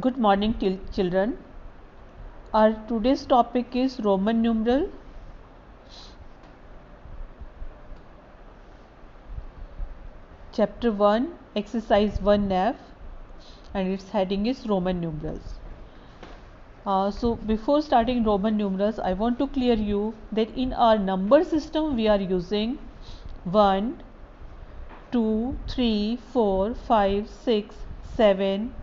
Good morning, children. Our today's topic is Roman numeral. Chapter 1, Exercise 1F, and its heading is Roman numerals. So before starting Roman numerals, I want to clear you that in our number system we are using 1, 2, 3, 4, 5, 6, 7,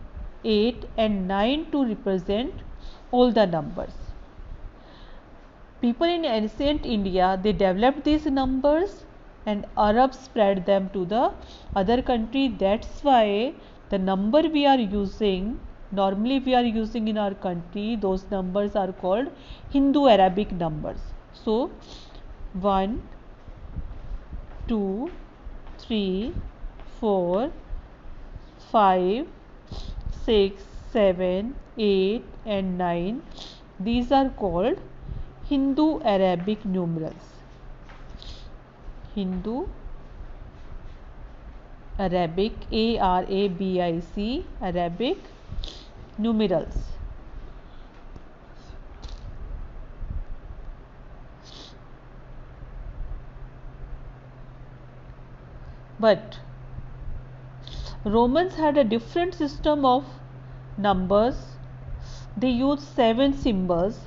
8 and 9 to represent all the numbers. People in ancient India, they developed these numbers and Arabs spread them to the other country. That's why the number we are using, normally we are using in our country, those numbers are called Hindu-Arabic numbers. So 1, 2, 3, 4, 5, 6, 7, 8 and 9. These are called Hindu-Arabic numerals. Hindu-Arabic, ARABIC, Arabic numerals. But Romans had a different system of numbers. They used 7 symbols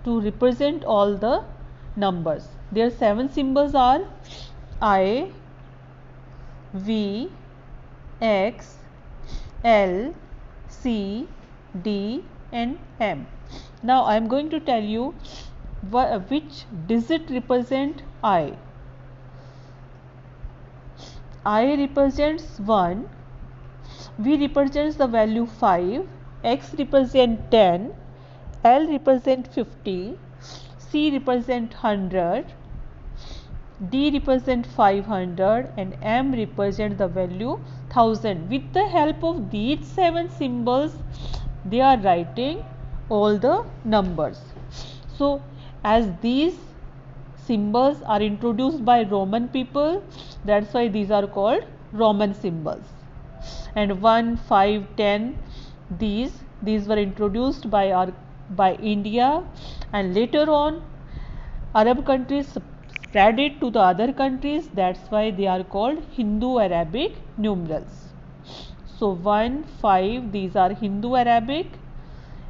to represent all the numbers. Their 7 symbols are I, V, X, L, C, D and M. Now I am going to tell you which digit represent I. I represents 1, V represents the value 5, X represents 10, L represents 50, C represents 100, D represents 500 and M represents the value 1000. With the help of these 7 symbols, they are writing all the numbers. So as these symbols are introduced by Roman people, that's why these are called Roman symbols. And 1, 5, 10, these were introduced by India, and later on Arab countries spread it to the other countries. That's why they are called Hindu-Arabic numerals. So 1, 5, these are Hindu-Arabic,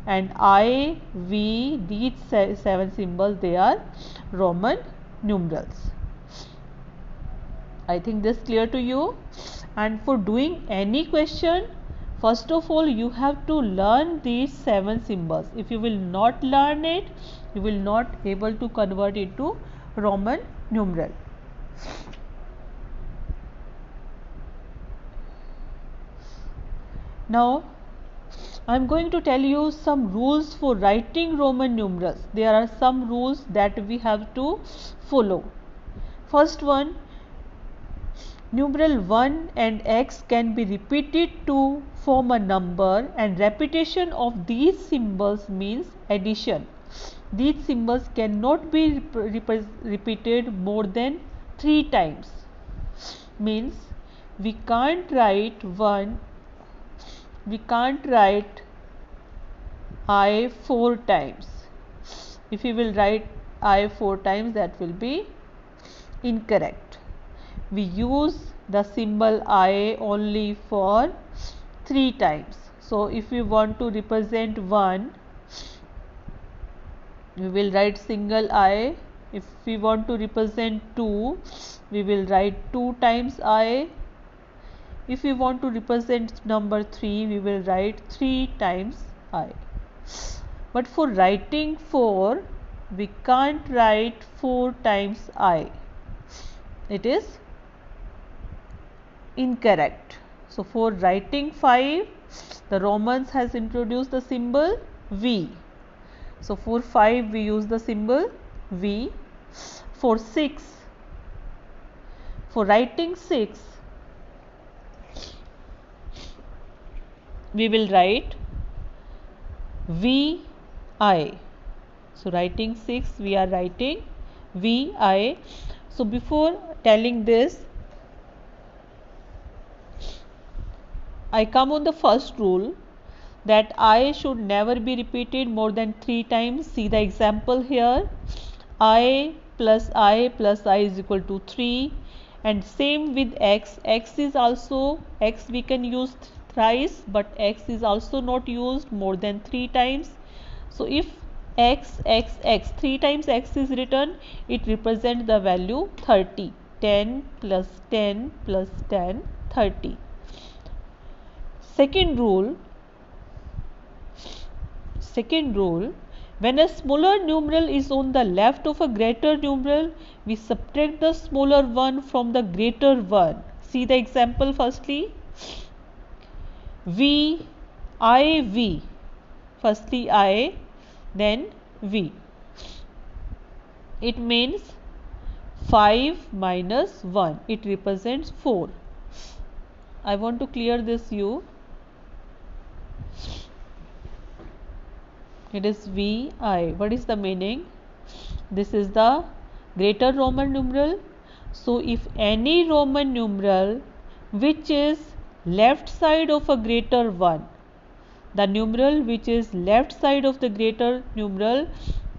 and I, V, these 7 symbols, they are Roman numerals. I think this is clear to you. And for doing any question, first of all you have to learn these 7 symbols. If you will not learn it, you will not able to convert it to Roman numeral. Now I am going to tell you some rules for writing Roman numerals. There are some rules that we have to follow. First one, numeral 1 and X can be repeated to form a number, and repetition of these symbols means addition. These symbols cannot be repeated more than 3 times. Means we can't write I 4 times. If you will write I 4 times, that will be incorrect. We use the symbol I only for 3 times. So if we want to represent 1, we will write single I. If we want to represent 2, we will write 2 times I. If we want to represent number 3, we will write 3 times I. But for writing 4, we can't write 4 times I. It is incorrect. So for writing 5, the Romans has introduced the symbol V. So for 5 we use the symbol V. For 6, for writing 6, we will write VI. So writing 6, we are writing VI. So before telling this, I come on the first rule. that I should never be repeated more than 3 times. See the example here. I plus I plus I is equal to 3, and same with x. X is also, x we can use thrice, but x is also not used more than 3 times. So if x 3 times x is written, it represents the value 30. 10 plus 10 plus 10, 30. Second rule, when a smaller numeral is on the left of a greater numeral, we subtract the smaller one from the greater one. See the example firstly. V, I, V. Firstly I, then V. It means 5 minus 1. It represents 4. I want to clear this U. It is VI. What is the meaning? This is the greater Roman numeral. So if any Roman numeral which is left side of a greater one, the numeral which is left side of the greater numeral,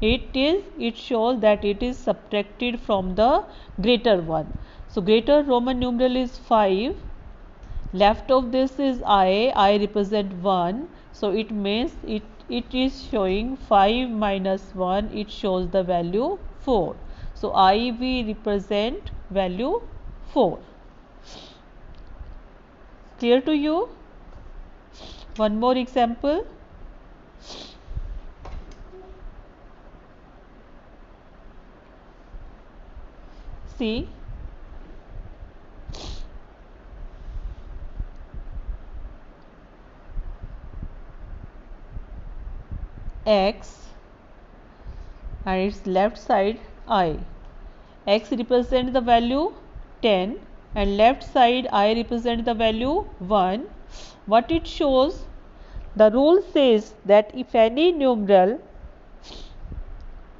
it shows that it is subtracted from the greater one. So greater Roman numeral is 5. Left of this is I represent 1. So it means it is showing 5 minus 1, it shows the value 4. So IV represent value 4. Clear to you? One more example. See, x and its left side I. X represents the value 10 and left side I represent the value 1. What it shows? The rule says that if any numeral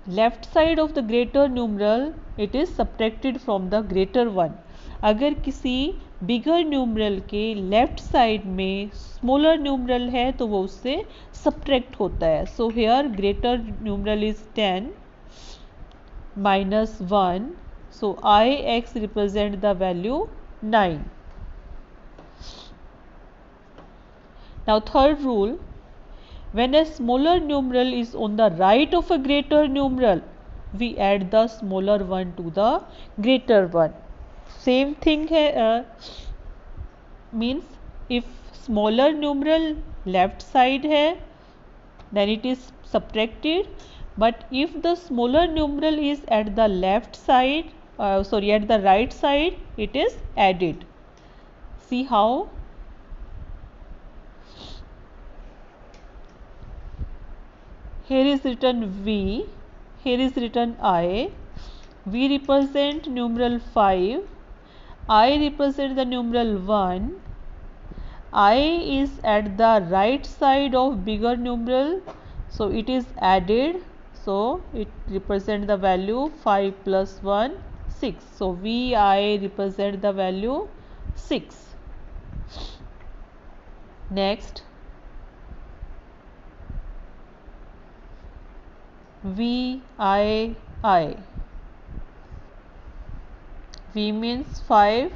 left side of the greater numeral, it is subtracted from the greater one. अगर किसी बिगर numeral के left side में smaller numeral है तो वो उससे subtract होता है. So here greater numeral is 10 minus 1. So Ix represent the value 9. Now third rule, when a smaller numeral is on the right of a greater numeral, we add the smaller one to the greater one. Same thing है, means if smaller numeral left side है, then it is subtracted. But if the smaller numeral is at the left side, at the right side, it is added. See how? Here is written V, here is written I. V represent numeral 5, I represent the numeral 1. I is at the right side of bigger numeral, so it is added. So it represents the value 5 plus 1, 6. So VI represent the value 6. Next, VII. V means 5,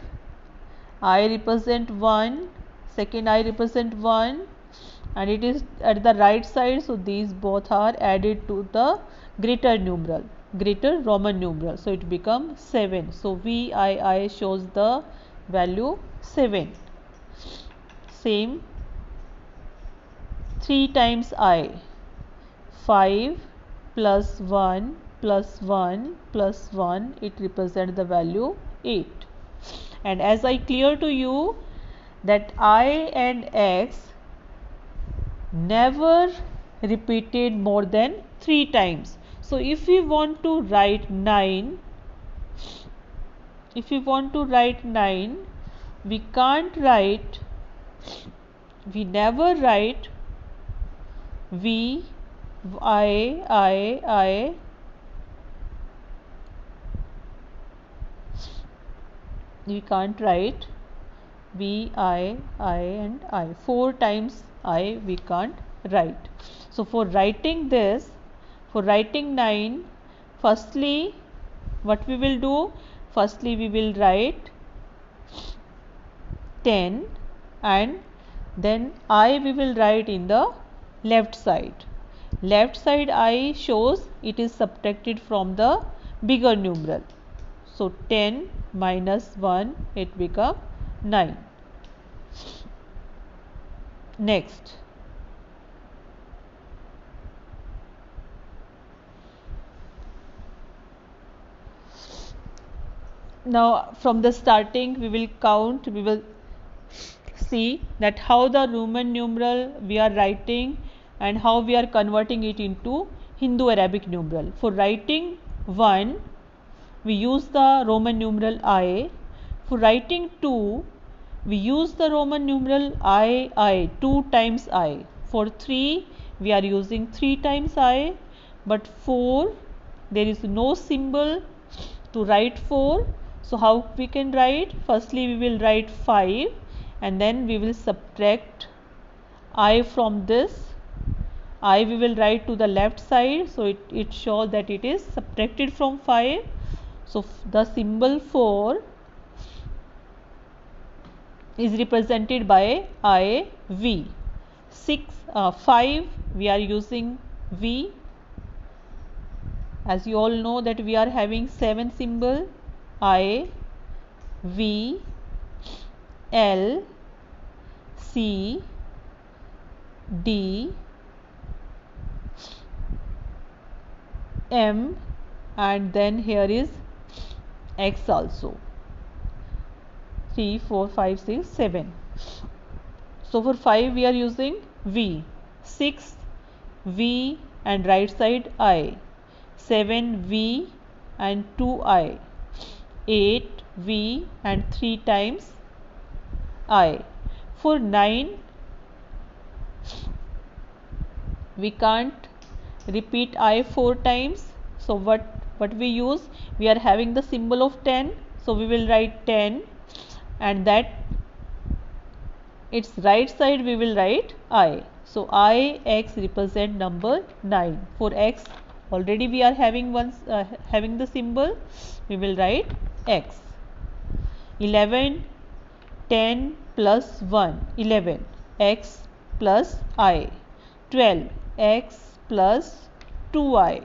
I represent 1, second I represent 1, and it is at the right side, so these both are added to the greater numeral, greater Roman numeral, so it becomes 7. So VII shows the value 7. Same, 3 times I, 5 plus 1 plus 1 plus 1, it represents the value 8. And as I clear to you that I and X never repeated more than 3 times. So if we want to write 9, we can't write, we never write V, I, we can't write V, I and I. 4 times I we can't write. So for writing this, for writing 9, firstly what we will do? Firstly we will write 10 and then I we will write in the left side. Left side I shows it is subtracted from the bigger numeral. So 10 minus 1 it become 9. Next. Now from the starting we will count, we will see that how the Roman numeral we are writing and how we are converting it into Hindu Arabic numeral. For writing 1 we use the Roman numeral I. For writing 2 we use the Roman numeral I, 2 times I. For 3 we are using 3 times I, but 4 there is no symbol to write 4. So how we can write? Firstly we will write 5 and then we will subtract I from this. I we will write to the left side, so it shows that it is subtracted from 5. So the symbol 4 is represented by I, V. 5 we are using V. As you all know that we are having 7 symbol I, V, L, C, D, M and then here is X also. 3, 4, 5, 6, 7. So for 5 we are using V. 6 V and right side I. 7 V and 2 I. 8 V and 3 times I. For 9 we can't repeat I 4 times. So what we use? We are having the symbol of 10. So we will write 10 and that its right side we will write I. So I, X represent number 9. For X already we are having having the symbol, we will write X. 11, 10 plus 1, 11, X plus I. 12, X plus 2I.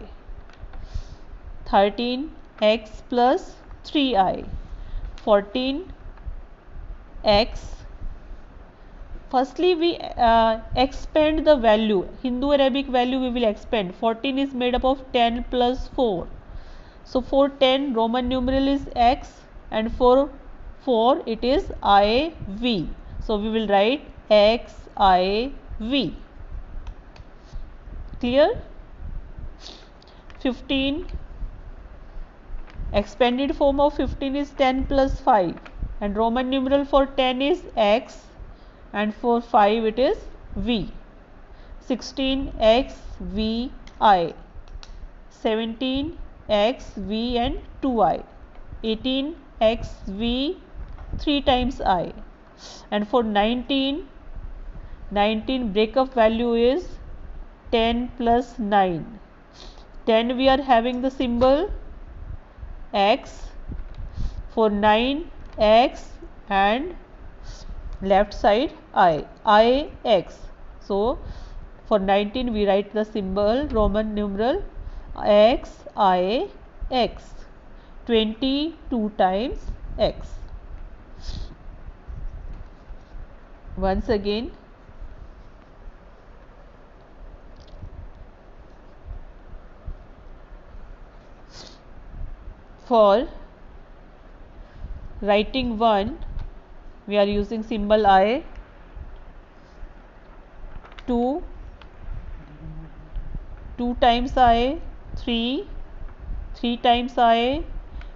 13, X plus 3I. 14, X. Firstly we expand the value, Hindu Arabic value we will expand. 14 is made up of 10 plus 4. So for 10 Roman numeral is X and for 4 it is IV. So we will write XIV. Clear? 15, expanded form of 15 is 10 plus 5 and Roman numeral for 10 is X and for 5 it is V. 16 X V I. 17 X V and 2I. 18 X V 3 times I. And for 19 breakup value is 10 plus 9. 10 we are having the symbol X. For 9 X and left side I X. So for 19 we write the symbol Roman numeral X I X. 20 2 times X. Once again, for writing 1 we are using symbol I. 2 times I. 3 times I.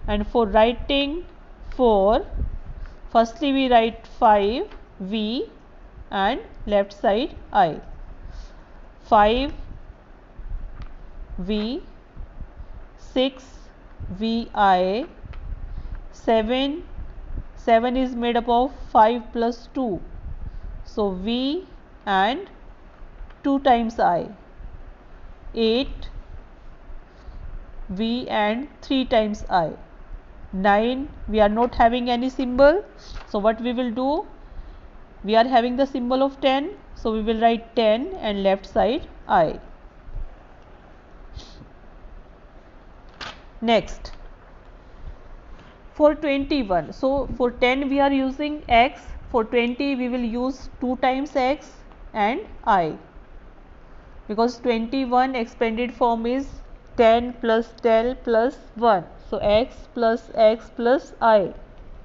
And for writing 4, firstly we write 5 V and left side I. 5 V, 6 VI, 7 7 is made up of 5 plus 2. So V and 2 times I. 8 V and 3 times I. 9 we are not having any symbol. So what we will do? We are having the symbol of 10. So we will write 10 and left side I. Next, for 21, so for 10 we are using x, for 20 we will use 2 times x and I, because 21 expanded form is 10 plus 10 plus 1, so x plus I.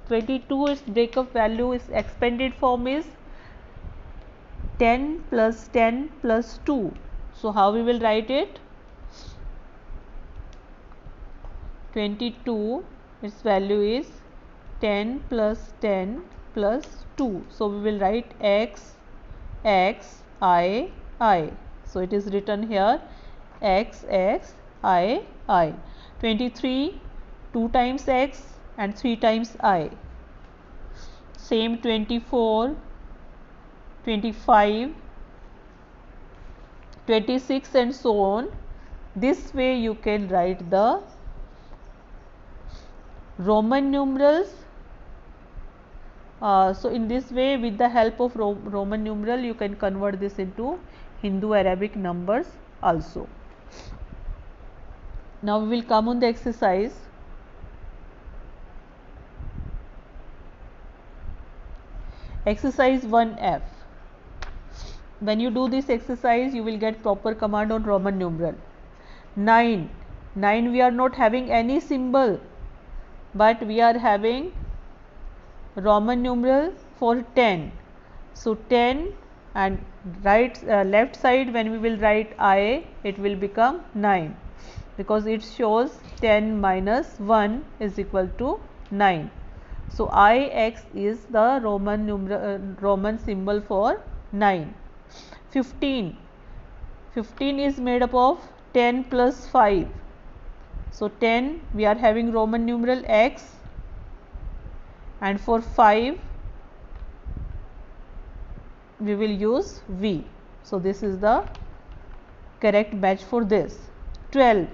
22 its breakup value is expanded form is 10 plus 10 plus 2, so how we will write it? 22 its value is 10 plus 10 plus 2, so we will write x I. So it is written here x I. 23 2 times x and 3 times I. Same 24, 25, 26 and so on. This way you can write the Roman numerals. So in this way, with the help of Roman numeral, you can convert this into Hindu Arabic numbers also. Now we will come on the exercise. Exercise 1F. When you do this exercise, you will get proper command on Roman numeral. 9 we are not having any symbol, but we are having Roman numeral for 10. So 10 and left side when we will write I, it will become 9, because it shows 10 minus 1 is equal to 9. So IX is the Roman symbol for 9. 15 is made up of 10 plus 5. So 10 we are having Roman numeral X, and for 5 we will use V. So this is the correct match for this. 12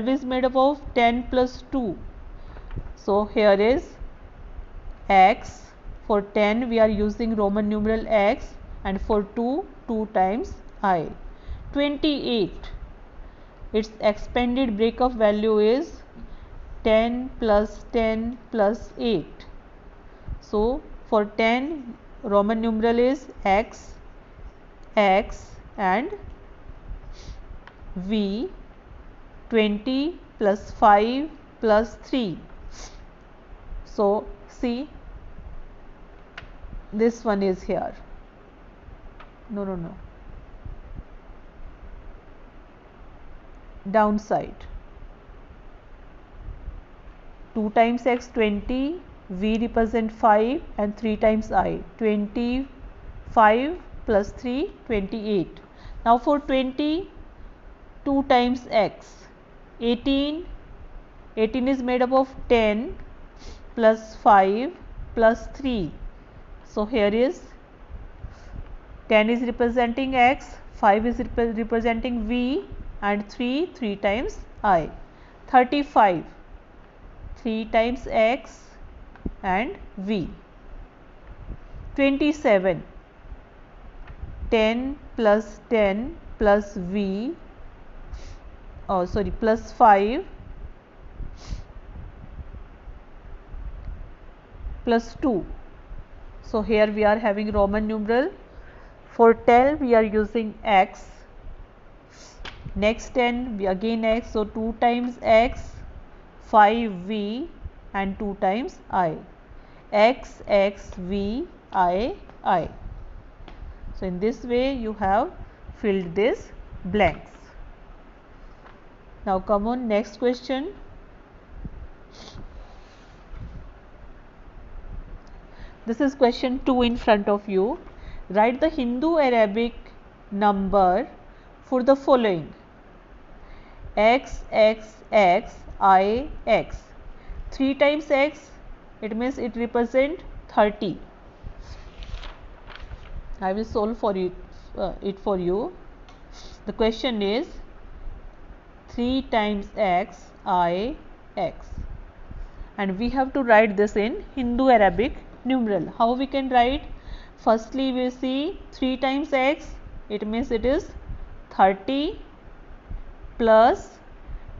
is made up of 10 plus 2. So here is X. For 10 we are using Roman numeral X, and for 2 times I. 28 its expanded breakup value is 10 plus 10 plus 8. So for 10 Roman numeral is X and V. 20 plus 5 plus 3. So see, this one is here. No. Downside. 2 times x 20, V represent 5 and 3 times I. 25 plus 3, 28. Now for 20, 2 times x. 18 is made up of 10 plus 5 plus 3. So here is 10 is representing x, 5 is representing V, and 3 times I. 35 3 times x and V. 27 10 plus 10 plus V, plus 5 plus 2. So here we are having Roman numeral. For 10 we are using x. Next 10 we again x, so 2 times x, 5V and 2 times I. X V I. So in this way you have filled this blanks. Now come on, next question. This is question 2 in front of you. Write the Hindu Arabic number for the following: X I X. 3 times x, it means it represent 30. I will solve for it for you. The question is 3 times x I x, and we have to write this in Hindu Arabic numeral. How we can write? Firstly, we see 3 times x, it means it is 30 plus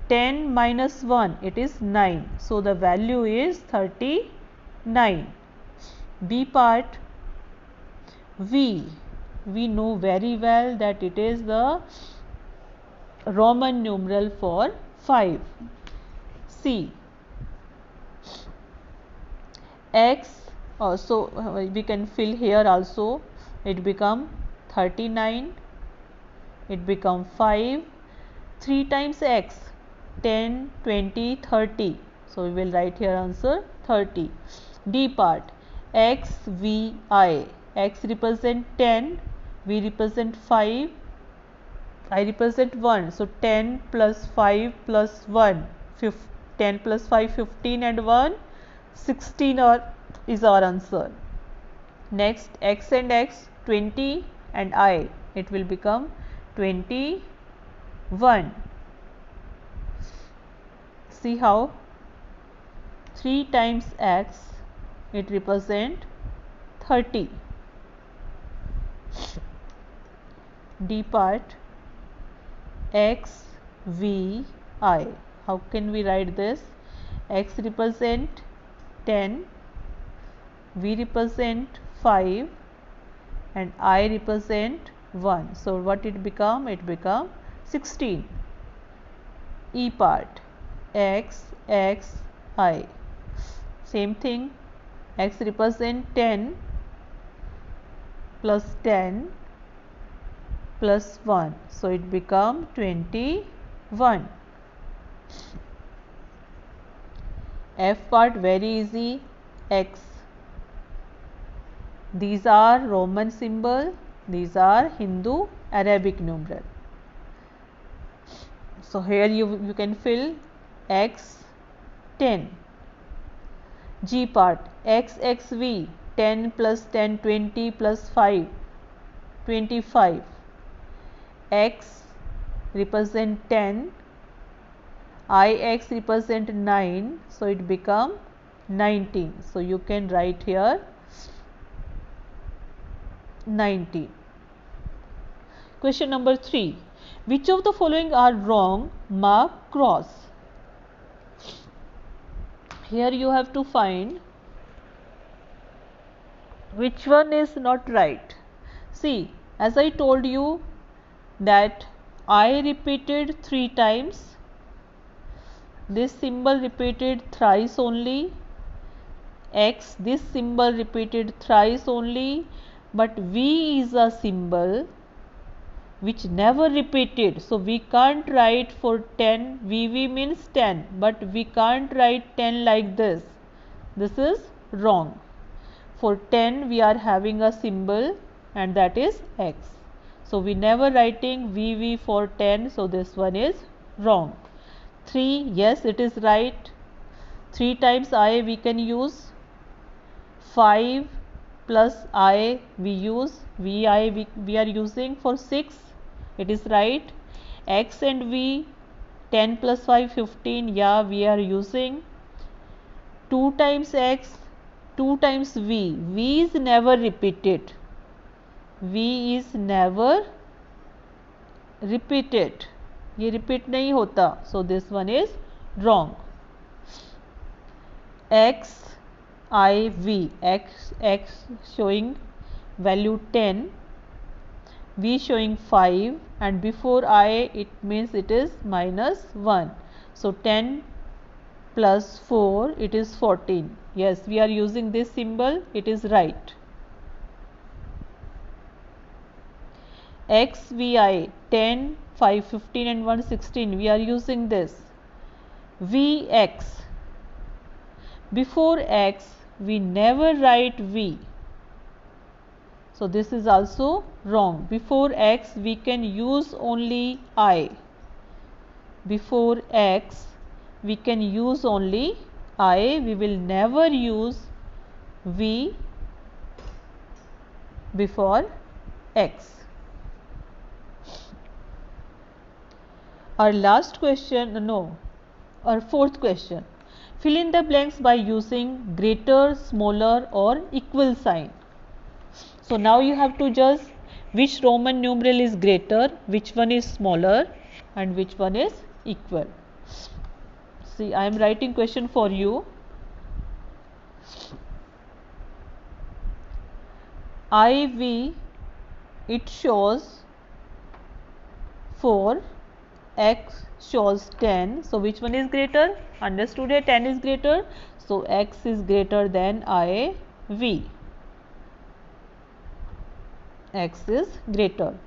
10 minus 1, it is 9. So the value is 39. B part, V know very well that it is the Roman numeral for 5. C, x also we can fill here also, it become 39, it become 5, 3 times x, 10, 20, 30. So we will write here answer 30. D part, x V I, x represent 10, V represent 5, I represent 1. So 10 plus 5 plus 1, 10 plus 5 15 and 1 16 is our answer. Next, x and x 20 and I, it will become 21. See how 3 times x, it represent 30. D part, x V I, how can we write this? X represent 10, V represent 5 and I represent 1. So what it become? It become 16. E part, x I, same thing, x represent 10 plus 10 plus 1, so it become 21. F part, very easy, x, these are Roman symbol, these are Hindu Arabic numeral. So here you can fill x 10. G part, x V, 10 plus 10 20 plus 5 25, x represent 10, I x represent 9, so it become 19. So you can write here 19. Question number 3. Which of the following are wrong? Mark cross. Here you have to find which one is not right. See, as I told you that I repeated 3 times, this symbol repeated thrice only, x, this symbol repeated thrice only, but V is a symbol which never repeated. So we can't write for 10, VV means 10, but we can't write 10 like this. This is wrong. For 10 we are having a symbol and that is x. So we never writing VV for 10, so this one is wrong. 3, yes, it is right. 3 times I we can use. 5 plus I we use, VI we are using for 6, it is right. X and V, 10 plus 5 15, yeah, we are using. 2 times x, 2 times V is never repeated, V is never repeated, ये repeat नहीं होता, so this one is wrong. X I V, x showing value 10, V showing 5 and before I it means it is minus 1. So 10 plus 4 it is 14. Yes, we are using this symbol, it is right. X V I, 10, 5, 15 and 1 16, we are using this. V x, before x we never write V, so this is also wrong. Before x we can use only I, before x we can use only I, we will never use V before x. Our last question, no, our fourth question. Fill in the blanks by using greater, smaller or equal sign. So now you have to judge which Roman numeral is greater, which one is smaller and which one is equal. See, I am writing question for you. IV, it shows 4, x shows 10. So which one is greater? Understood it, 10 is greater. So x is greater than IV. X is greater.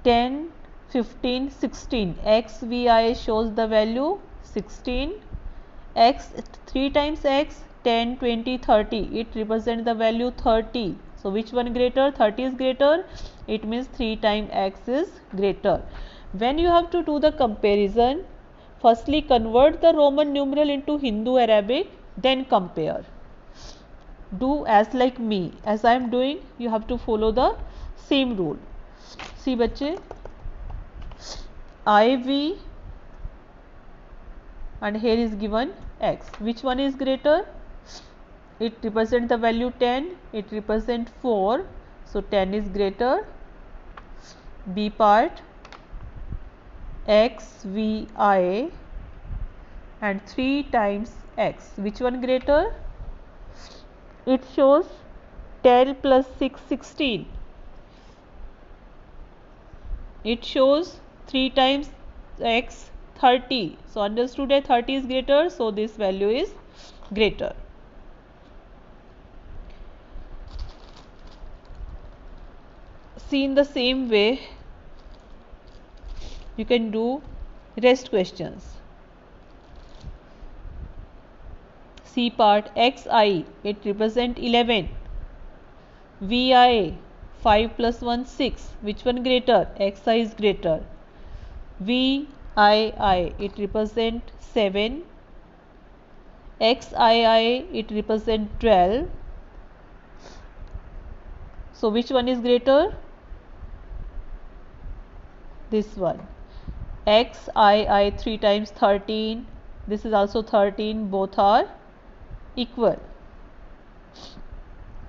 10, 15, 16. XVI shows the value 16. X, 3 times x, 10, 20, 30. It represents the value 30. So which one greater? 30 is greater. It means 3 times x is greater. When you have to do the comparison, firstly convert the Roman numeral into Hindu Arabic, then compare. Do as like me, as I am doing, you have to follow the same rule. See बच्चे, IV and here is given x. Which one is greater? It represents the value 10, it represents 4, so 10 is greater. B part, XVI and 3 times x. Which one greater? It shows 10 plus 6, 16. It shows 3 times x, 30. So understood that 30 is greater, so this value is greater. See, in the same way, you can do rest questions. C part, XI, it represents 11. VI, 5 plus 1, 6. Which one greater? XI is greater. VII, it represents 7. XII, it represents 12. So which one is greater? This one. XII 3 times 13. This is also 13. Both are equal.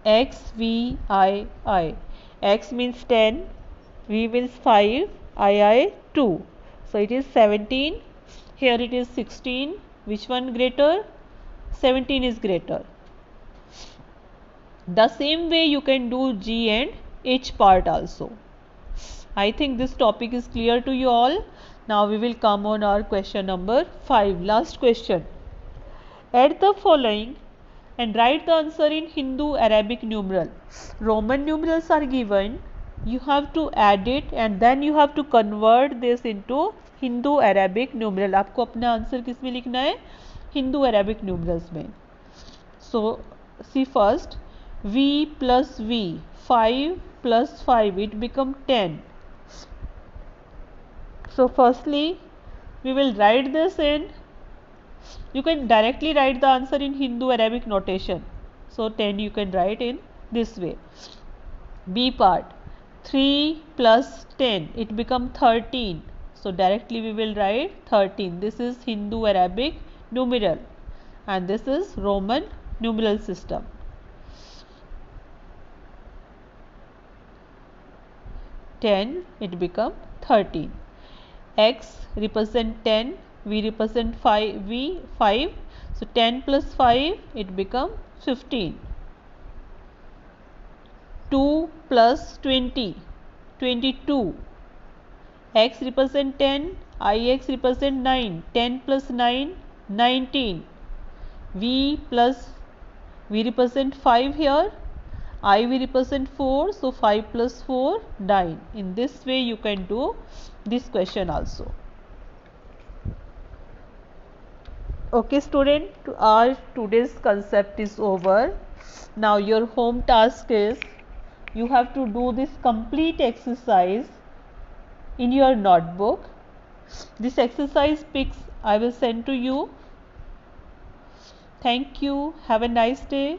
XVI. X means 10. V means 5. II 2. So it is 17. Here it is 16. Which one greater? 17 is greater. The same way you can do G and H part also. I think this topic is clear to you all. Now we will come on our question number 5. Last question. Add the following and write the answer in Hindu Arabic numeral. Roman numerals are given. You have to add it and then you have to convert this into Hindu Arabic numeral. आपको अपना answer किस में लिखना है? Hindu Arabic numerals में. So see first, V plus V, 5 plus 5, it become 10. So firstly, we will write this in, you can directly write the answer in Hindu Arabic notation. So 10 you can write in this way. B part, 3 plus 10, it become 13. So directly we will write 13. This is Hindu Arabic numeral and this is Roman numeral system. It become 13. X represent 10, V represent 5, V 5. So 10 plus 5, it become 15. 2 plus 20, 22. X represent 10, IX represent 9. 10 plus 9, 19. V represent 5 here. IV represent 4, so 5 plus 4, 9. In this way you can do this question also. Okay student, our today's concept is over. Now your home task is, you have to do this complete exercise in your notebook. This exercise pics I will send to you. Thank you. Have a nice day.